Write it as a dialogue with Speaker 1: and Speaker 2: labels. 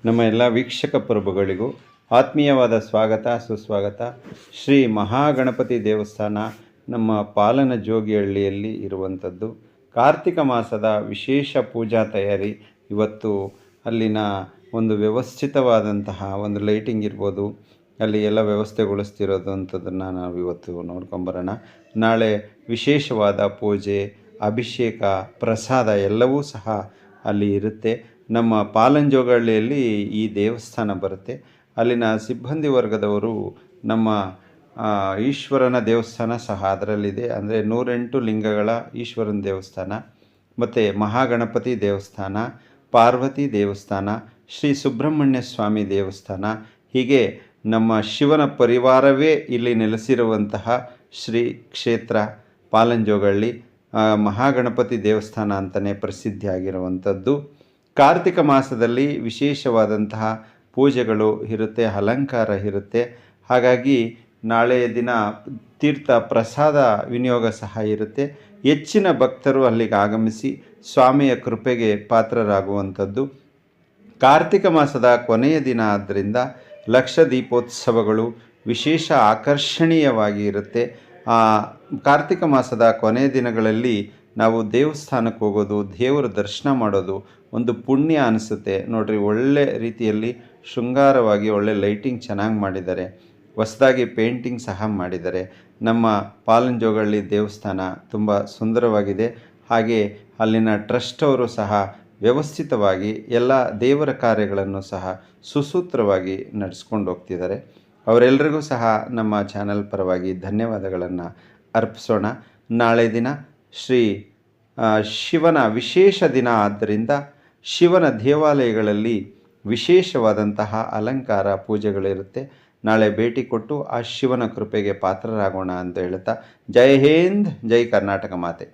Speaker 1: ನಮ್ಮ ಎಲ್ಲ ವೀಕ್ಷಕ ಪ್ರಭುಗಳಿಗೂ ಆತ್ಮೀಯವಾದ ಸ್ವಾಗತ ಸುಸ್ವಾಗತ. ಶ್ರೀ ಮಹಾಗಣಪತಿ ದೇವಸ್ಥಾನ ನಮ್ಮ ಪಾಲನ ಜೋಗಿಹಳ್ಳಿಯಲ್ಲಿ ಇರುವಂಥದ್ದು. ಕಾರ್ತಿಕ ಮಾಸದ ವಿಶೇಷ ಪೂಜಾ ತಯಾರಿ ಇವತ್ತು ಅಲ್ಲಿನ ಒಂದು ವ್ಯವಸ್ಥಿತವಾದಂತಹ ಒಂದು ಲೈಟಿಂಗ್ ಇರ್ಬೋದು, ಅಲ್ಲಿ ಎಲ್ಲ ವ್ಯವಸ್ಥೆಗೊಳಿಸ್ತಿರೋದು ಅಂಥದ್ದನ್ನು ನಾವು ಇವತ್ತು ನೋಡ್ಕೊಂಬರೋಣ. ನಾಳೆ ವಿಶೇಷವಾದ ಪೂಜೆ, ಅಭಿಷೇಕ, ಪ್ರಸಾದ ಎಲ್ಲವೂ ಸಹ ಅಲ್ಲಿ ಇರುತ್ತೆ. ನಮ್ಮ ಪಾಲಂಜೋಗಹಳ್ಳಿಯಲ್ಲಿ ಈ ದೇವಸ್ಥಾನ ಬರುತ್ತೆ. ಅಲ್ಲಿನ ಸಿಬ್ಬಂದಿ ವರ್ಗದವರು ನಮ್ಮ ಈಶ್ವರನ ದೇವಸ್ಥಾನ ಸಹ ಅದರಲ್ಲಿದೆ. ಅಂದರೆ 108 ಲಿಂಗಗಳ ಈಶ್ವರನ ದೇವಸ್ಥಾನ, ಮತ್ತು ಮಹಾಗಣಪತಿ ದೇವಸ್ಥಾನ, ಪಾರ್ವತಿ ದೇವಸ್ಥಾನ, ಶ್ರೀ ಸುಬ್ರಹ್ಮಣ್ಯ ಸ್ವಾಮಿ ದೇವಸ್ಥಾನ, ಹೀಗೆ ನಮ್ಮ ಶಿವನ ಪರಿವಾರವೇ ಇಲ್ಲಿ ನೆಲೆಸಿರುವಂತಹ ಶ್ರೀ ಕ್ಷೇತ್ರ ಪಾಲಂಜೋಗಹಳ್ಳಿ ಮಹಾಗಣಪತಿ ದೇವಸ್ಥಾನ ಅಂತಲೇ ಪ್ರಸಿದ್ಧಿಯಾಗಿರುವಂಥದ್ದು. ಕಾರ್ತಿಕ ಮಾಸದಲ್ಲಿ ವಿಶೇಷವಾದಂತಹ ಪೂಜೆಗಳು ಇರುತ್ತೆ, ಅಲಂಕಾರ ಇರುತ್ತೆ. ಹಾಗಾಗಿ ನಾಳೆಯ ದಿನ ತೀರ್ಥ ಪ್ರಸಾದ ವಿನಿಯೋಗ ಸಹ ಇರುತ್ತೆ. ಹೆಚ್ಚಿನ ಭಕ್ತರು ಅಲ್ಲಿಗೆ ಆಗಮಿಸಿ ಸ್ವಾಮಿಯ ಕೃಪೆಗೆ ಪಾತ್ರರಾಗುವಂಥದ್ದು. ಕಾರ್ತಿಕ ಮಾಸದ ಕೊನೆಯ ದಿನ ಆದ್ದರಿಂದ ಲಕ್ಷ ದೀಪೋತ್ಸವಗಳು ವಿಶೇಷ ಆಕರ್ಷಣೀಯವಾಗಿ ಇರುತ್ತೆ. ಕಾರ್ತಿಕ ಮಾಸದ ಕೊನೆಯ ದಿನಗಳಲ್ಲಿ ನಾವು ದೇವಸ್ಥಾನಕ್ಕೆ ಹೋಗೋದು, ದೇವರ ದರ್ಶನ ಮಾಡೋದು ಒಂದು ಪುಣ್ಯ ಅನಿಸುತ್ತೆ ನೋಡ್ರಿ. ಒಳ್ಳೆ ರೀತಿಯಲ್ಲಿ ಶೃಂಗಾರವಾಗಿ ಒಳ್ಳೆ ಲೈಟಿಂಗ್ ಚೆನ್ನಾಗಿ ಮಾಡಿದ್ದಾರೆ, ಹೊಸದಾಗಿ ಪೇಂಟಿಂಗ್ ಸಹ ಮಾಡಿದ್ದಾರೆ. ನಮ್ಮ ಪಾಲಂಜೋಗಹಳ್ಳಿ ದೇವಸ್ಥಾನ ತುಂಬ ಸುಂದರವಾಗಿದೆ. ಹಾಗೆ ಅಲ್ಲಿನ ಟ್ರಸ್ಟ್ ಅವರು ಸಹ ವ್ಯವಸ್ಥಿತವಾಗಿ ಎಲ್ಲ ದೇವರ ಕಾರ್ಯಗಳನ್ನು ಸಹ ಸುಸೂತ್ರವಾಗಿ ನಡೆಸ್ಕೊಂಡು ಹೋಗ್ತಿದ್ದಾರೆ. ಅವರೆಲ್ಲರಿಗೂ ಸಹ ನಮ್ಮ ಚಾನಲ್ ಪರವಾಗಿ ಧನ್ಯವಾದಗಳನ್ನು ಅರ್ಪಿಸೋಣ. ನಾಳೆ ದಿನ ಶ್ರೀ ಶಿವನ ವಿಶೇಷ ದಿನ ಆದ್ದರಿಂದ ಶಿವನ ದೇವಾಲಯಗಳಲ್ಲಿ ವಿಶೇಷವಾದಂತಹ ಅಲಂಕಾರ ಪೂಜೆಗಳಿರುತ್ತೆ. ನಾಳೆ ಭೇಟಿ ಕೊಟ್ಟು ಆ ಶಿವನ ಕೃಪೆಗೆ ಪಾತ್ರರಾಗೋಣ ಅಂತ ಹೇಳ್ತಾ, ಜೈ ಹಿಂದ್, ಜೈ ಕರ್ನಾಟಕ ಮಾತೆ.